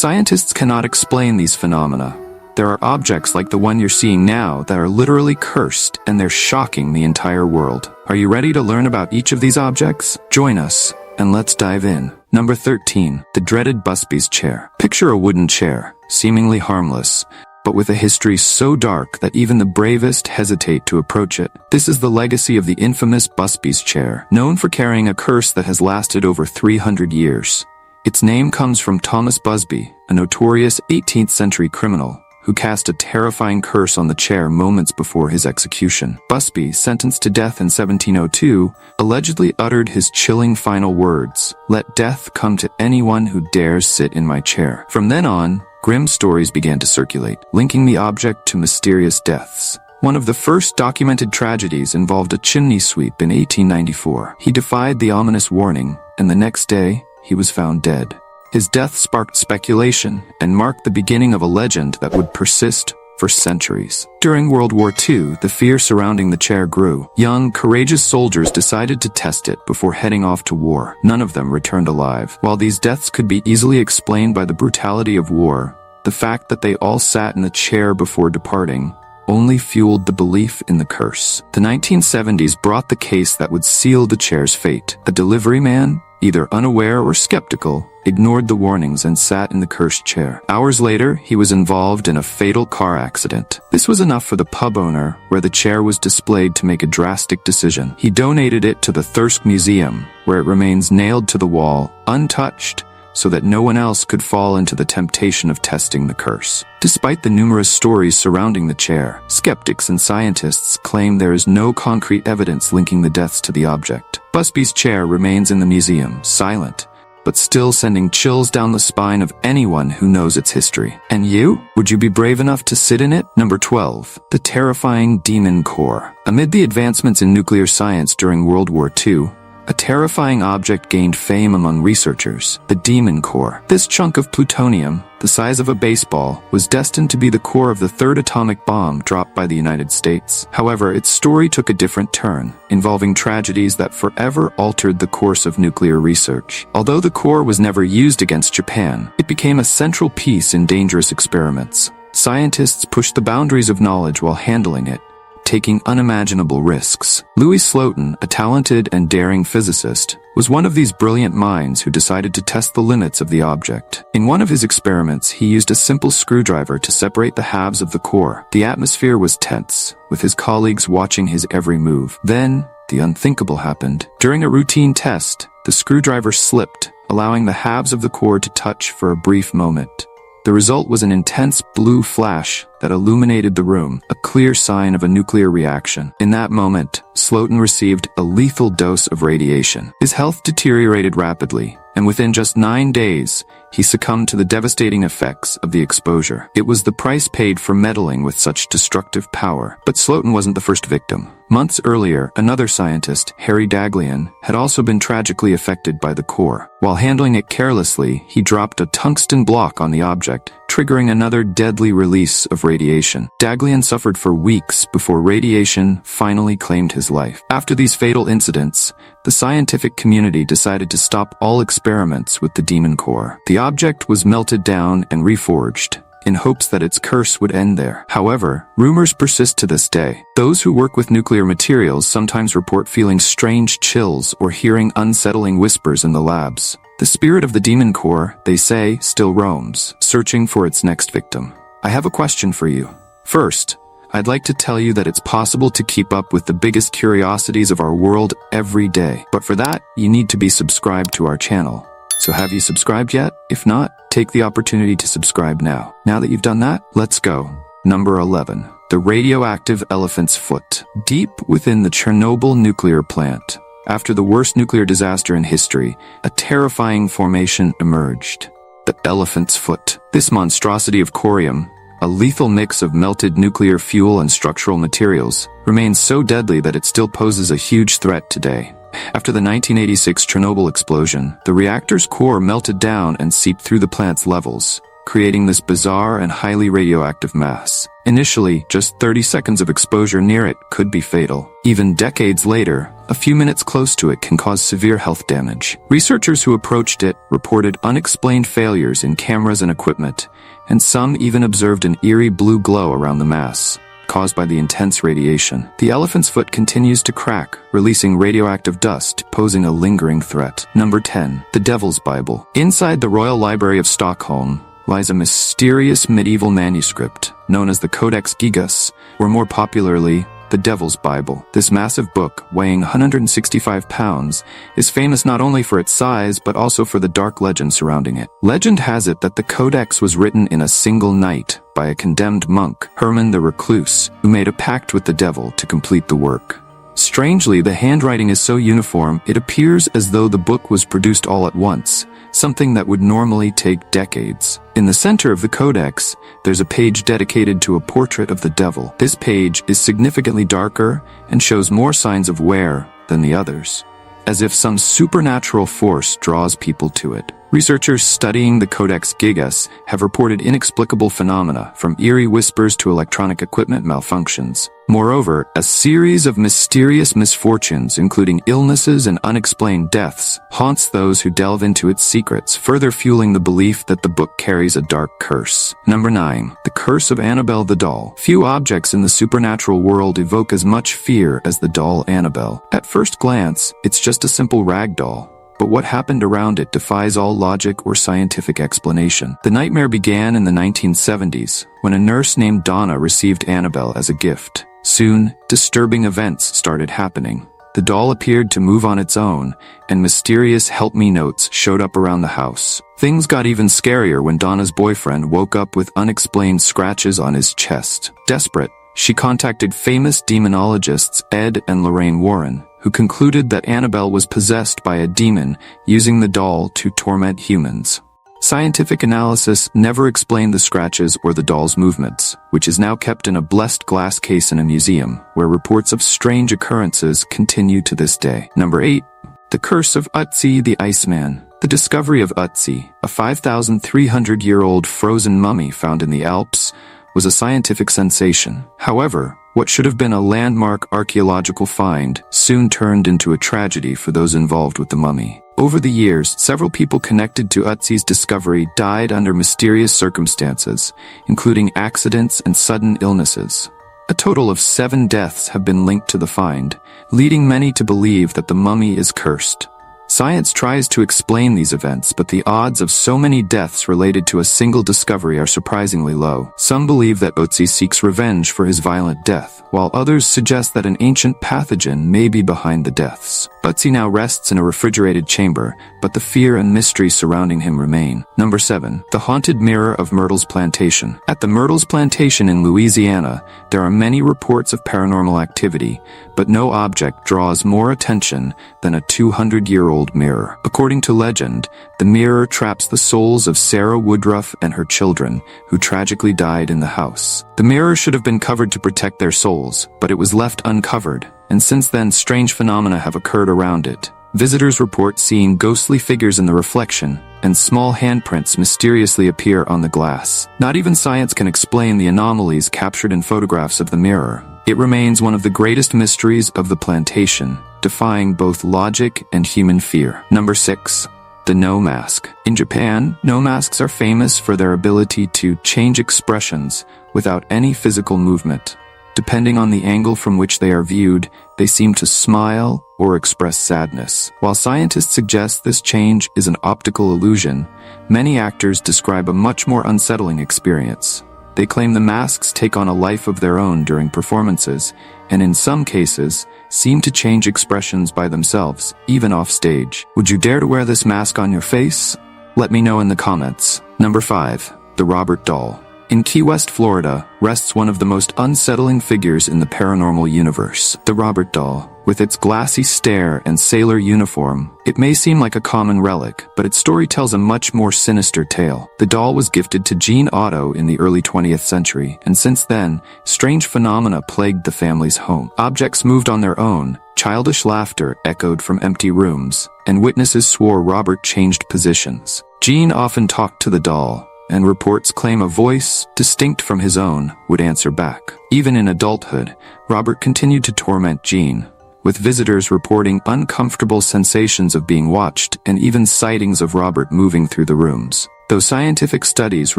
Scientists cannot explain these phenomena. There are objects like the one you're seeing now that are literally cursed, and they're shocking the entire world. Are you ready to learn about each of these objects? Join us, and let's dive in. Number 13. The dreaded Busby's chair. Picture a wooden chair, seemingly harmless, but with a history so dark that even the bravest hesitate to approach it. This is the legacy of the infamous Busby's chair, known for carrying a curse that has lasted over 300 years. Its name comes from Thomas Busby, a notorious 18th century criminal, who cast a terrifying curse on the chair moments before his execution. Busby, sentenced to death in 1702, allegedly uttered his chilling final words, "Let death come to anyone who dares sit in my chair." From then on, grim stories began to circulate, linking the object to mysterious deaths. One of the first documented tragedies involved a chimney sweep in 1894. He defied the ominous warning, and the next day, he was found dead. His death sparked speculation and marked the beginning of a legend that would persist for centuries. During World War II, the fear surrounding the chair grew. Young, courageous soldiers decided to test it before heading off to war. None of them returned alive. While these deaths could be easily explained by the brutality of war, the fact that they all sat in the chair before departing only fueled the belief in the curse. The 1970s brought the case that would seal the chair's fate. A delivery man, either unaware or skeptical, ignored the warnings and sat in the cursed chair. Hours later, he was involved in a fatal car accident. This was enough for the pub owner, where the chair was displayed, to make a drastic decision. He donated it to the Thirsk Museum, where it remains nailed to the wall, untouched, so that no one else could fall into the temptation of testing the curse. Despite the numerous stories surrounding the chair, skeptics and scientists claim there is no concrete evidence linking the deaths to the object. Busby's chair remains in the museum, silent, but still sending chills down the spine of anyone who knows its history. And you? Would you be brave enough to sit in it? Number 12. The terrifying demon core. Amid the advancements in nuclear science during World War II, a terrifying object gained fame among researchers: the demon core. This chunk of plutonium, the size of a baseball, was destined to be the core of the third atomic bomb dropped by the United States. However, its story took a different turn, involving tragedies that forever altered the course of nuclear research. Although the core was never used against Japan, it became a central piece in dangerous experiments. Scientists pushed the boundaries of knowledge while handling it, taking unimaginable risks. Louis Slotin, a talented and daring physicist, was one of these brilliant minds who decided to test the limits of the object. In one of his experiments, he used a simple screwdriver to separate the halves of the core. The atmosphere was tense, with his colleagues watching his every move. Then, the unthinkable happened. During a routine test, the screwdriver slipped, allowing the halves of the core to touch for a brief moment. The result was an intense blue flash that illuminated the room, a clear sign of a nuclear reaction. In that moment, Slotin received a lethal dose of radiation. His health deteriorated rapidly, and within just 9 days, he succumbed to the devastating effects of the exposure. It was the price paid for meddling with such destructive power. But Slotin wasn't the first victim. Months earlier, another scientist, Harry Daghlian, had also been tragically affected by the core. While handling it carelessly, he dropped a tungsten block on the object, triggering another deadly release of radiation. Daghlian suffered for weeks before radiation finally claimed his life. After these fatal incidents, the scientific community decided to stop all experiments with the demon core. The object was melted down and reforged, in hopes that its curse would end there. However, rumors persist to this day. Those who work with nuclear materials sometimes report feeling strange chills or hearing unsettling whispers in the labs. The spirit of the demon core, they say, still roams, searching for its next victim. I have a question for you. First, I'd like to tell you that it's possible to keep up with the biggest curiosities of our world every day. But for that, you need to be subscribed to our channel. So have you subscribed yet? If not, take the opportunity to subscribe now. Now that you've done that, let's go. Number 11. The radioactive elephant's foot. Deep within the Chernobyl nuclear plant, after the worst nuclear disaster in history, a terrifying formation emerged. The elephant's foot. This monstrosity of corium, a lethal mix of melted nuclear fuel and structural materials, remains so deadly that it still poses a huge threat today. After the 1986 Chernobyl explosion, the reactor's core melted down and seeped through the plant's levels, creating this bizarre and highly radioactive mass. Initially, just 30 seconds of exposure near it could be fatal. Even decades later, a few minutes close to it can cause severe health damage. Researchers who approached it reported unexplained failures in cameras and equipment, and some even observed an eerie blue glow around the mass, caused by the intense radiation. The elephant's foot continues to crack, releasing radioactive dust, posing a lingering threat. Number 10. The Devil's Bible. Inside the Royal Library of Stockholm lies a mysterious medieval manuscript known as the Codex Gigas, or more popularly, the Devil's Bible. This massive book, weighing 165 pounds, is famous not only for its size but also for the dark legend surrounding it. Legend has it that the Codex was written in a single night by a condemned monk, Herman the Recluse, who made a pact with the devil to complete the work. Strangely, the handwriting is so uniform, it appears as though the book was produced all at once, something that would normally take decades. In the center of the codex, there's a page dedicated to a portrait of the devil. This page is significantly darker and shows more signs of wear than the others, as if some supernatural force draws people to it. Researchers studying the Codex Gigas have reported inexplicable phenomena, from eerie whispers to electronic equipment malfunctions. Moreover, a series of mysterious misfortunes, including illnesses and unexplained deaths, haunts those who delve into its secrets, further fueling the belief that the book carries a dark curse. Number 9. The Curse of Annabelle the Doll. Few objects in the supernatural world evoke as much fear as the doll Annabelle. At first glance, it's just a simple rag doll, but what happened around it defies all logic or scientific explanation. The nightmare began in the 1970s, when a nurse named Donna received Annabelle as a gift. Soon, disturbing events started happening. The doll appeared to move on its own, and mysterious "help me" notes showed up around the house. Things got even scarier when Donna's boyfriend woke up with unexplained scratches on his chest. Desperate, she contacted famous demonologists Ed and Lorraine Warren, who concluded that Annabelle was possessed by a demon using the doll to torment humans. Scientific analysis never explained the scratches or the doll's movements, which is now kept in a blessed glass case in a museum, where reports of strange occurrences continue to this day. Number 8. The Curse of Ötzi the Iceman. The discovery of Ötzi, a 5,300-year-old frozen mummy found in the Alps, was a scientific sensation. However, what should have been a landmark archaeological find soon turned into a tragedy for those involved with the mummy. Over the years, several people connected to Ötzi's discovery died under mysterious circumstances, including accidents and sudden illnesses. A total of 7 deaths have been linked to the find, leading many to believe that the mummy is cursed. Science tries to explain these events, but the odds of so many deaths related to a single discovery are surprisingly low. Some believe that Ötzi seeks revenge for his violent death, while others suggest that an ancient pathogen may be behind the deaths. Ötzi now rests in a refrigerated chamber, but the fear and mystery surrounding him remain. Number 7. The Haunted Mirror of Myrtle's Plantation. At the Myrtle's Plantation in Louisiana, there are many reports of paranormal activity, but no object draws more attention than a 200-year-old mirror. According to legend, the mirror traps the souls of Sarah Woodruff and her children, who tragically died in the house. The mirror should have been covered to protect their souls, but it was left uncovered, and since then strange phenomena have occurred around it. Visitors report seeing ghostly figures in the reflection, and small handprints mysteriously appear on the glass. Not even science can explain the anomalies captured in photographs of the mirror. It remains one of the greatest mysteries of the plantation, defying both logic and human fear. Number 6. The No Mask. In Japan, no masks are famous for their ability to change expressions without any physical movement. Depending on the angle from which they are viewed, they seem to smile or express sadness. While scientists suggest this change is an optical illusion, many actors describe a much more unsettling experience. They claim the masks take on a life of their own during performances, and in some cases, seem to change expressions by themselves, even off stage. Would you dare to wear this mask on your face? Let me know in the comments. Number 5. The Robert Doll. In Key West, Florida, rests one of the most unsettling figures in the paranormal universe, the Robert Doll. With its glassy stare and sailor uniform, it may seem like a common relic, but its story tells a much more sinister tale. The doll was gifted to Jean Otto in the early 20th century, and since then, strange phenomena plagued the family's home. Objects moved on their own, childish laughter echoed from empty rooms, and witnesses swore Robert changed positions. Jean often talked to the doll, and reports claim a voice, distinct from his own, would answer back. Even in adulthood, Robert continued to torment Jean, with visitors reporting uncomfortable sensations of being watched and even sightings of Robert moving through the rooms. Though scientific studies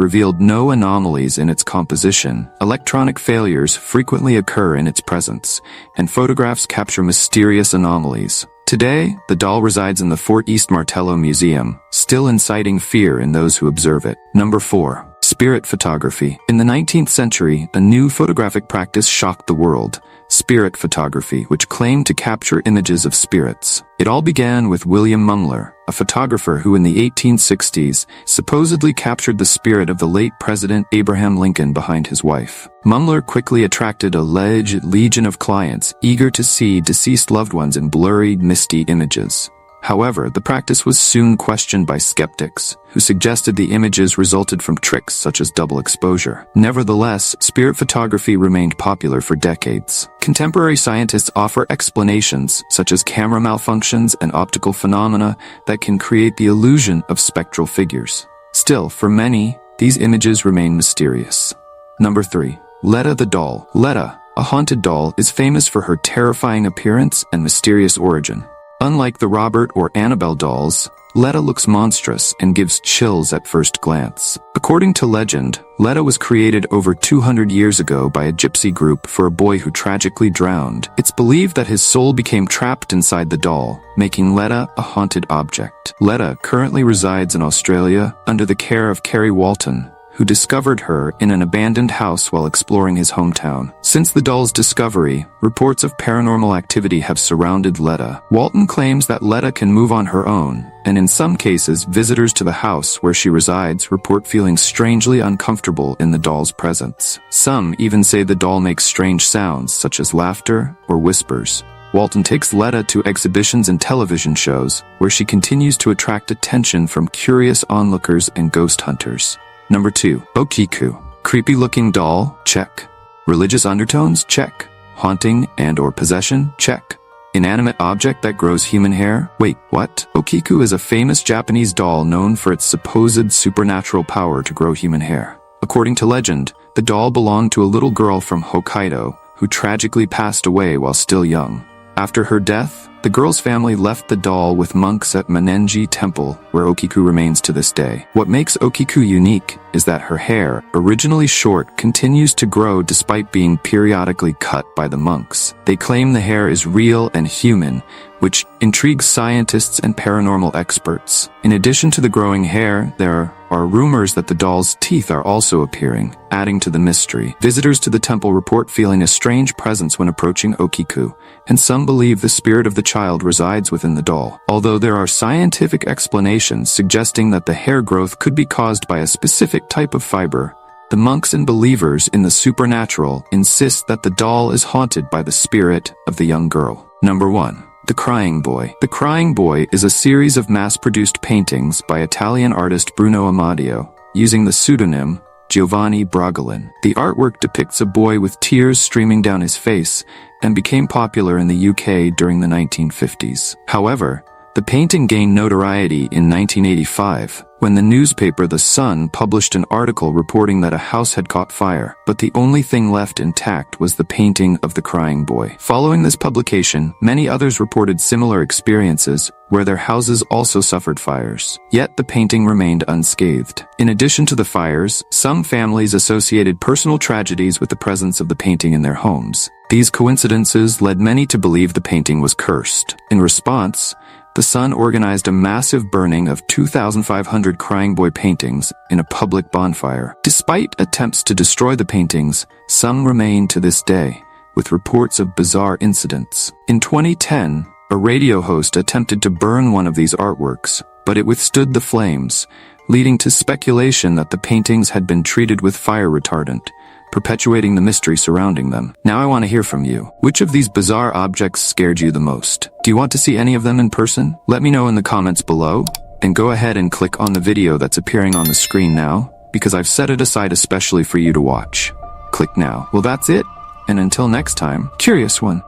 revealed no anomalies in its composition, electronic failures frequently occur in its presence, and photographs capture mysterious anomalies. Today, the doll resides in the Fort East Martello Museum, still inciting fear in those who observe it. Number 4. Spirit photography. In the 19th century, a new photographic practice shocked the world: spirit photography, which claimed to capture images of spirits. It all began with William Mumler, a photographer who in the 1860s supposedly captured the spirit of the late President Abraham Lincoln behind his wife. Mumler quickly attracted a legion of clients eager to see deceased loved ones in blurry, misty images. However, the practice was soon questioned by skeptics, who suggested the images resulted from tricks such as double exposure. Nevertheless, spirit photography remained popular for decades. Contemporary scientists offer explanations, such as camera malfunctions and optical phenomena, that can create the illusion of spectral figures. Still, for many, these images remain mysterious. Number 3. Letta the doll. Letta, a haunted doll, is famous for her terrifying appearance and mysterious origin. Unlike the Robert or Annabelle dolls, Letta looks monstrous and gives chills at first glance. According to legend, Letta was created over 200 years ago by a gypsy group for a boy who tragically drowned. It's believed that his soul became trapped inside the doll, making Letta a haunted object. Letta currently resides in Australia under the care of Kerry Walton, who discovered her in an abandoned house while exploring his hometown. Since the doll's discovery, reports of paranormal activity have surrounded Letta. Walton claims that Letta can move on her own, and in some cases, visitors to the house where she resides report feeling strangely uncomfortable in the doll's presence. Some even say the doll makes strange sounds, such as laughter or whispers. Walton takes Letta to exhibitions and television shows, where she continues to attract attention from curious onlookers and ghost hunters. Number 2. Okiku. Creepy-looking doll? Check. Religious undertones? Check. Haunting and/or possession? Check. Inanimate object that grows human hair? Wait, what? Okiku is a famous Japanese doll known for its supposed supernatural power to grow human hair. According to legend, the doll belonged to a little girl from Hokkaido who tragically passed away while still young. After her death, the girl's family left the doll with monks at Manenji Temple, where Okiku remains to this day. What makes Okiku unique is that her hair, originally short, continues to grow despite being periodically cut by the monks. They claim the hair is real and human, which intrigues scientists and paranormal experts. In addition to the growing hair, there are rumors that the doll's teeth are also appearing, adding to the mystery. Visitors to the temple report feeling a strange presence when approaching Okiku, and some believe the spirit of the child resides within the doll. Although there are scientific explanations suggesting that the hair growth could be caused by a specific type of fiber, the monks and believers in the supernatural insist that the doll is haunted by the spirit of the young girl. Number 1. The Crying Boy. The Crying Boy is a series of mass-produced paintings by Italian artist Bruno Amadio, using the pseudonym Giovanni Bragolin. The artwork depicts a boy with tears streaming down his face and became popular in the UK during the 1950s. However, the painting gained notoriety in 1985 when the newspaper The Sun published an article reporting that a house had caught fire, but the only thing left intact was the painting of the crying boy. Following this publication, many others reported similar experiences where their houses also suffered fires. Yet the painting remained unscathed. In addition to the fires, some families associated personal tragedies with the presence of the painting in their homes. These coincidences led many to believe the painting was cursed. In response, The Sun organized a massive burning of 2,500 Crying Boy paintings in a public bonfire. Despite attempts to destroy the paintings, some remain to this day, with reports of bizarre incidents. In 2010, a radio host attempted to burn one of these artworks, but it withstood the flames, leading to speculation that the paintings had been treated with fire retardant, perpetuating the mystery surrounding them. Now I want to hear from you. Which of these bizarre objects scared you the most? Do you want to see any of them in person? Let me know in the comments below, and go ahead and click on the video that's appearing on the screen now, because I've set it aside especially for you to watch. Click now. Well, that's it, and until next time, Curious One.